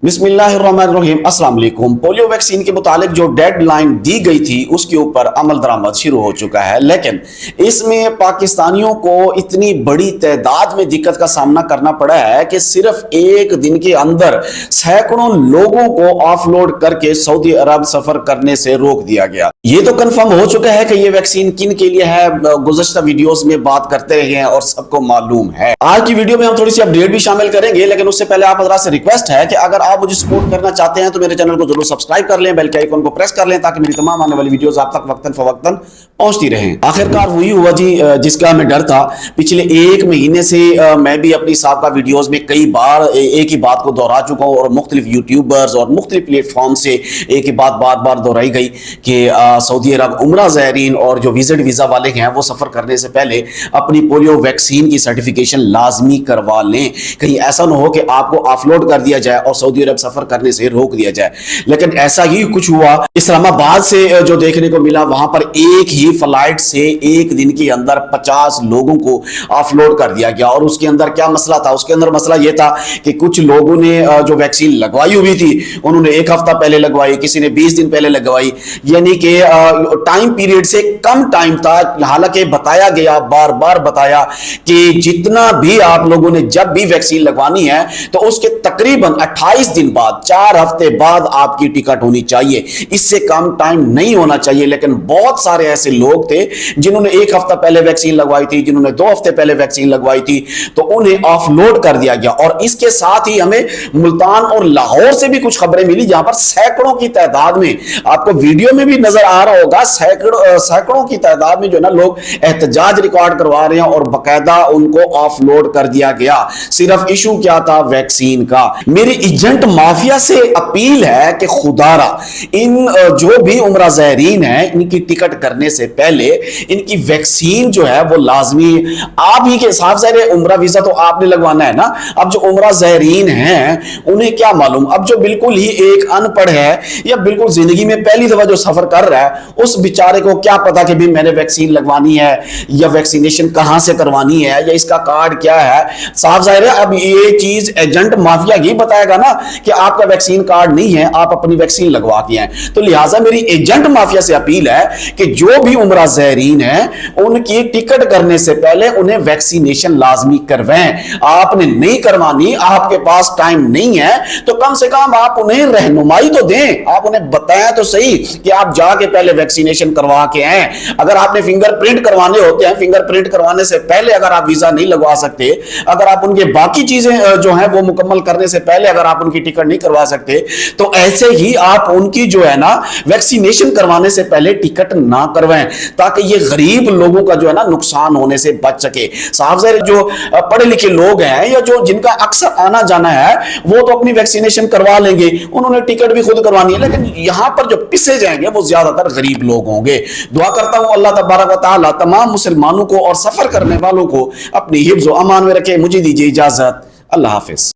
بسم اللہ الرحمن الرحیم۔ السلام علیکم۔ پولیو ویکسین کے متعلق جو ڈیڈ لائن دی گئی تھی اس کے اوپر عمل درآمد شروع ہو چکا ہے، لیکن اس میں پاکستانیوں کو اتنی بڑی تعداد میں دقت کا سامنا کرنا پڑا ہے کہ صرف ایک دن کے اندر سینکڑوں لوگوں کو آف لوڈ کر کے سعودی عرب سفر کرنے سے روک دیا گیا۔ یہ تو کنفرم ہو چکا ہے کہ یہ ویکسین کن کے لیے ہے، گزشتہ ویڈیوز میں بات کرتے رہے ہیں اور سب کو معلوم ہے۔ آج کی ویڈیو میں ہم تھوڑی سی اپڈیٹ بھی شامل کریں گے، لیکن اس سے پہلے آپ حضرات سے ریکویسٹ ہے کہ اگر آپ مجھے سپورٹ کرنا چاہتے ہیں تو میرے چینل کو ضرور سبسکرائب کر لیں، بیل کے آئیکن کو پریس کر لیں تاکہ میری تمام آنے والی ویڈیوز آپ تک وقتاً فوقتاً پہنچتی رہیں۔ آخرکار وہی ہوا جی جس کا ہمیں ڈر تھا۔ پچھلے ایک مہینے سے میں بھی اپنی سابقہ ویڈیوز میں کئی بار ایک ہی بات کو دہرا چکا ہوں، اور مختلف یوٹیوبرز اور مختلف پلیٹ فارم سے ایک ہی بات بار بار دہرائی گئی کہ سعودی عرب عمرہ زائرین اور جو وزٹ ویزا والے ہیں وہ سفر کرنے سے پہلے اپنی پولیو ویکسین کی سرٹیفکیشن لازمی کروا لیں، کہیں ایسا نہ ہو کہ آپ کو آف لوڈ کر دیا جائے اور سعودی عرب سفر کرنے سے روک دیا جائے۔ لیکن ایسا ہی کچھ ہوا۔ اسلام آباد سے جو دیکھنے کو ملا، وہاں پر ایک ہی فلائٹ سے ایک دن کے اندر 50 لوگوں کو آف لوڈ کر دیا گیا۔ اور اس کے اندر کیا مسئلہ تھا؟ اس کے اندر مسئلہ یہ تھا کہ کچھ لوگوں نے جو ویکسین لگوائی ہوئی تھی انہوں نے ایک ہفتہ پہلے لگوائی، کسی نے 20 دن پہلے لگوائی، یعنی کہ ٹائم پیریڈ سے کم ٹائم تھا۔ حالانکہ بتایا گیا، بار بار بتایا کہ جتنا بھی آپ لوگوں نے جب بھی ویکسین لگوانی ہے تو اس کے تقریباً 28 دن بعد، 4 ہفتے بعد آپ کی ٹکٹ ہونی چاہیے، اس سے کم ٹائم نہیں ہونا چاہیے۔ لیکن بہت سارے ایسے لوگ تھے جنہوں نے ایک ہفتہ پہلے ویکسین لگوائی تھی، جنہوں نے 2 ہفتے پہلے ویکسین لگوائی تھی، تو انہیں آف لوڈ کر دیا گیا۔ اور اس کے ساتھ ہی ہمیں ملتان اور لاہور سے بھی کچھ خبریں ملی جہاں پر سینکڑوں کی تعداد میں، آپ کو ویڈیو میں بھی نظر آ رہا ہوگا، سینکڑوں کی تعداد میں جو ہے نا لوگ احتجاج ریکارڈ کروا رہے ہیں اور باقاعدہ ان کو آف لوڈ کر دیا گیا۔ صرف ایشو کیا تھا؟ ویکسین کا۔ میری ایجنٹ مافیا سے اپیل ہے کہ خدا را ان جو بھی عمرہ زائرین ہیں ان کی ٹکٹ کرنے سے پہلے ان کی ویکسین جو ہے وہ لازمی، آپ ہی کے صاحب ظاہر عمرہ ویزا تو آپ نے لگوانا ہے نا۔ اب جو عمرہ زائرین ہیں انہیں کیا معلوم، اب جو بالکل ہی ایک ان پڑھ ہے یا بالکل زندگی میں پہلی دفعہ جو سفر کر رہا ہے اس بیچارے کو کیا پتا کہ بھی میں نے ویکسین لگوانی ہے یا ویکسینیشن کہاں سے کروانی ہے یا اس کا کارڈ کیا ہے۔ صاحب ظاہر ہے اب یہ چیز ایجنٹ مافیا ہی بتائے گا نا کہ آپ کا ویکسین کارڈ نہیں ہے، آپ اپنی ویکسین لگوا کے ہیں۔ تو لہٰذا میری ایجنٹ مافیا سے اپیل ہے کہ جو بھی عمرہ زائرین ہیں ان کی ٹکٹ کرنے سے پہلے انہیں ویکسینیشن لازمی کروائیں۔ آپ نے نہیں کروانی، آپ کے پاس ٹائم نہیں ہے تو کم سے کم آپ انہیں رہنمائی تو دیں، آپ انہیں بتائیں تو صحیح کہ آپ جا کے پہلے ویکسینیشن کروا کے آئیں۔ اگر آپ نے فنگر پرنٹ کروانے ہوتے ہیں، فنگر پرنٹ کروانے سے پہلے اگر آپ ویزا نہیں لگوا سکتے، اگر آپ ان کے باقی چیزیں جو ہیں وہ مکمل کرنے سے پہلے اگر آپ ان کی ٹکٹ نہیں کروا سکتے تو ایسے ہی آپ ان کی جو ہے نا ویکسینیشن کروانے سے پہلے ٹکٹ نہ کروائیں تاکہ یہ غریب لوگوں کا جو ہے نا نقصان ہونے سے بچ سکے۔ صاحب ظاہر جو پڑھے لکھے لوگ ہیں یا جو جن کا اکثر آنا جانا ہے وہ تو اپنی ویکسینیشن کروا لیں گے، انہوں نے ٹکٹ بھی خود کروانی ہے، لیکن یہاں پر جو پسے جائیں گے وہ زیادہ تر غریب لوگ ہوں گے۔ دعا کرتا ہوں اللہ تبارک و تعالی تمام مسلمانوں کو اور سفر کرنے والوں کو اپنی حفظ و امان میں رکھے۔ مجھے دیجیے اجازت، اللہ حافظ۔